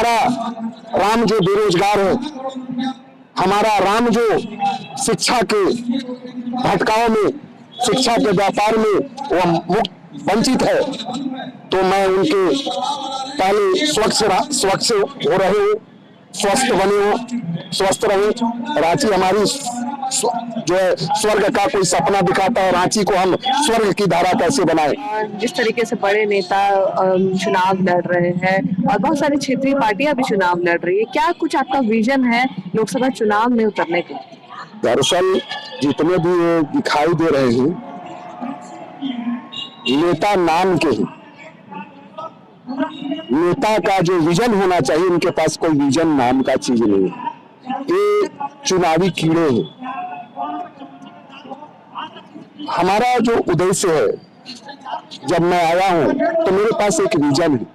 हमारा राम जो बेरोजगार है, हमारा राम जो शिक्षा के भटकाव में, शिक्षा के व्यापार में वह मुक्त वंचित है, तो मैं उनके पहले स्वच्छ हो रहे हो, स्वस्थ बने हो, स्वस्थ रहे। रांची हमारी जो है स्वर्ग का कोई सपना दिखाता है, रांची को हम स्वर्ग की धारा कैसे बनाए। जिस तरीके से बड़े नेता चुनाव लड़ रहे हैं और बहुत सारी क्षेत्रीय पार्टियां भी चुनाव लड़ रही है, क्या कुछ आपका विजन है लोकसभा चुनाव में उतरने के? दरअसल जितने भी ये दिखाई दे रहे हैं नेता नाम के ही, नेता का जो विजन होना चाहिए उनके पास कोई विजन नाम का चीज नहीं है। ये चुनावी कीड़े हैं। हमारा जो उद्देश्य है, जब मैं आया हूं तो मेरे पास एक विजन है।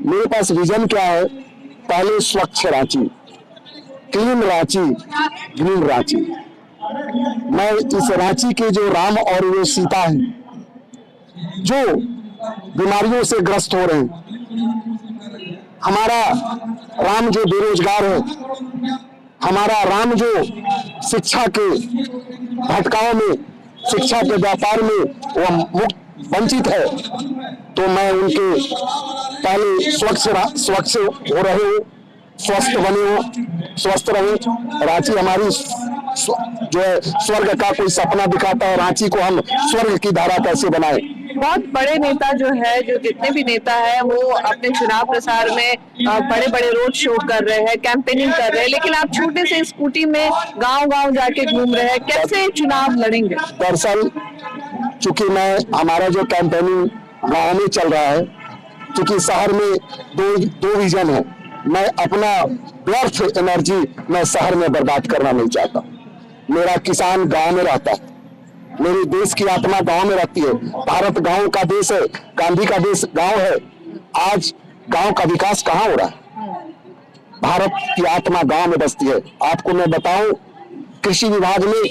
मेरे पास विजन क्या है? पहले स्वच्छ रांची, क्लीन रांची, ग्रीन रांची। मैं इस रांची के जो राम और वो सीता हैं, जो बीमारियों से ग्रस्त हो रहे हैं, हमारा राम जो बेरोजगार है, हमारा राम जो शिक्षा के भटकाव में, शिक्षा के व्यापार में वह मुक्त वंचित है, तो मैं उनके पहले स्वच्छ हो रहे हो, स्वस्थ बने हो, स्वस्थ रहे। रांची हमारी जो है स्वर्ग का कोई सपना दिखाता है, रांची को हम स्वर्ग की धारा कैसे बनाए। बहुत बड़े नेता जो है, जो जितने भी नेता है वो अपने चुनाव प्रसार में बड़े बड़े रोड शो कर रहे हैं, कैंपेनिंग कर रहे हैं, लेकिन आप छोटे से स्कूटी में गांव-गांव जाके घूम रहे हैं, कैसे चुनाव लड़ेंगे? दरअसल चूंकि हमारा जो कैंपेनिंग गाँव में चल रहा है, क्योंकि शहर में दो विजन है। मैं अपना व्यर्थ एनर्जी मैं शहर में बर्बाद करना नहीं चाहता। मेरा किसान गांव में रहता है, मेरे देश की आत्मा गांव में रहती है। भारत गांव का देश है, गांधी का देश गांव है। आज गांव का विकास कहाँ हो रहा है? भारत की आत्मा गांव में बसती है। आपको मैं बताऊं, कृषि विभाग में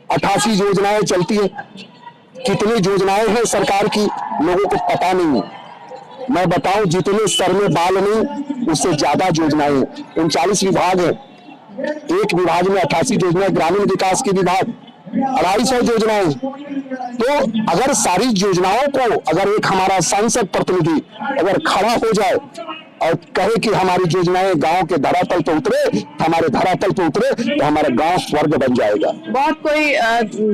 88 योजनाएं चलती है। कितनी योजनाएं हैं सरकार की, लोगों को पता नहीं है। मैं बताऊं, जितने सर में बाल नहीं उससे ज्यादा योजनाएं, 39 विभाग है। एक विभाग में 88 योजनाएं, ग्रामीण विकास की विभाग 250 योजनाएं। तो अगर सारी योजनाओं को अगर एक हमारा सांसद प्रतिनिधि अगर खड़ा हो जाए और कहे कि हमारी योजनाएं गांव के धरातल पर उतरे, हमारे धरातल पर उतरे, तो हमारा गांव स्वर्ग बन जाएगा। बहुत कोई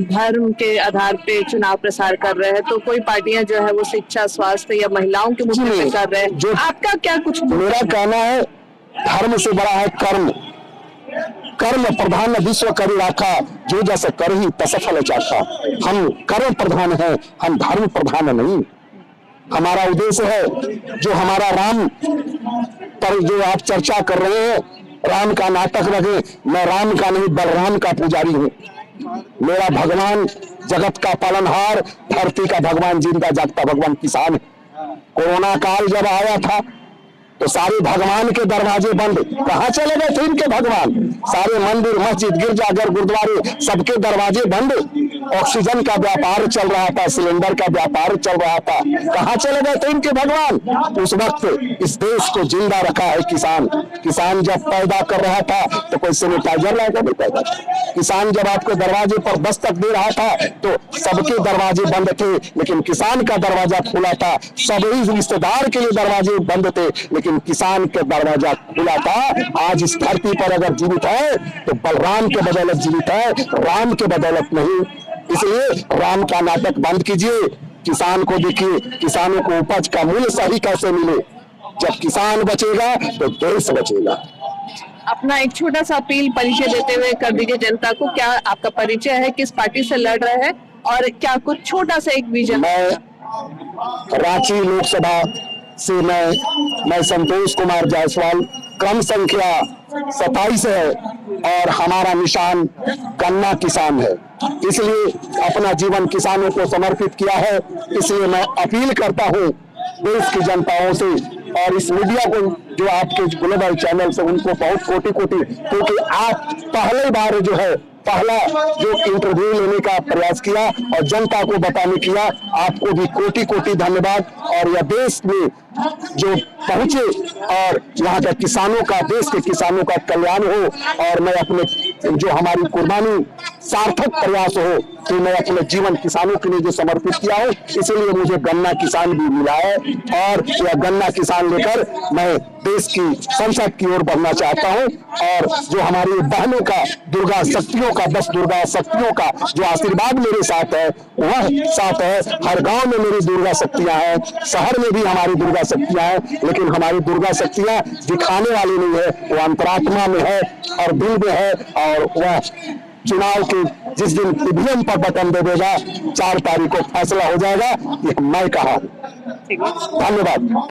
धर्म के आधार पे चुनाव प्रसार कर रहे हैं, तो कोई पार्टियां जो है वो शिक्षा, स्वास्थ्य या महिलाओं के मुद्दे पे कर रहे हैं। आपका क्या कुछ? मेरा कहना है, धर्म से बड़ा है कर्म। कर्म प्रधान विश्व करी राखा, जो जैसे कर ही तसफल चाखा। हम कर्म प्रधान है, हम धर्म प्रधान नहीं। हमारा उद्देश्य है, जो हमारा राम पर जो आप चर्चा कर रहे हैं, राम का नाटक रखे, मैं राम का नहीं बलराम का पुजारी हूँ। मेरा भगवान जगत का पालनहार, धरती का भगवान, जिंदा जागता भगवान किसान है। कोरोना काल जब आया था तो सारे भगवान के दरवाजे बंद, कहाँ चले गए थे इनके भगवान? सारे मंदिर, मस्जिद, गिरजाघर, गुरुद्वारे, सबके दरवाजे बंद। ऑक्सीजन का व्यापार चल रहा था, सिलेंडर का व्यापार चल रहा था, कहाँ चले गए थे इनके भगवान? उस वक्त इस देश को जिंदा रखा है किसान। किसान जब पैदा कर रहा था तो कोई सैनिटाइजर लाकर नहीं पैदा। किसान जब आपके दरवाजे पर दस्तक दे रहा था तो सबके दरवाजे बंद थे, लेकिन किसान का दरवाजा खुला था। सभी रिश्तेदार के लिए दरवाजे बंद थे, लेकिन किसान के दरवाजा खुला था। आज इस धरती पर अगर जीवित है तो बलराम के बदौलत जीवित है, राम के बदौलत नहीं। इसलिए राम का नाटक बंद कीजिए, किसान को देखिए, किसानों को उपज का मूल्य सही कैसे मिले। जब किसान बचेगा तो देश बचेगा। अपना एक छोटा सा अपील, परिचय देते हुए कर दीजिए जनता को। क्या आपका परिचय है, किस पार्टी से लड़ रहे हैं और क्या कुछ छोटा सा एक विजन? मैं रांची लोकसभा से मैं संतोष कुमार जायसवाल, क्रम संख्या 27 है और हमारा निशान गन्ना किसान है। इसलिए अपना जीवन किसानों को समर्पित किया है। इसलिए मैं अपील करता हूं देश की जनताओं से और इस मीडिया को, जो आपके ग्लोबल चैनल से, उनको बहुत कोटि कोटि, क्योंकि आप पहले बार जो है पहला जो इंटरव्यू लेने का प्रयास किया और जनता को बताने किया, आपको भी कोटि कोटि धन्यवाद। और यह देश में जो पहुंचे और यहाँ के किसानों का, देश के किसानों का कल्याण हो और मैं अपने जो हमारी कुर्बानी सार्थक प्रयास हो, तो मैं अपने जीवन किसानों के लिए जो समर्पित किया है, इसीलिए मुझे गन्ना किसान भी मिला है। और यह गन्ना किसान लेकर मैं देश की संसद की ओर बढ़ना चाहता हूं। और जो हमारी बहनों का, दुर्गा शक्तियों का, 10 दुर्गा शक्तियों का जो आशीर्वाद मेरे साथ है, वह साथ है। हर गांव में मेरी दुर्गा शक्तियां हैं, शहर में भी हमारी दुर्गा शक्तियां हैं, लेकिन हमारी दुर्गा शक्तियां दिखाने वाली नहीं है, वो अंतरात्मा में है और दिल में है। और वह चुनाव के जिस दिन ईवीएम पर बटन दे देगा, 4 तारीख को फैसला हो जाएगा, ये मैं कहा। ठीक है। धन्यवाद।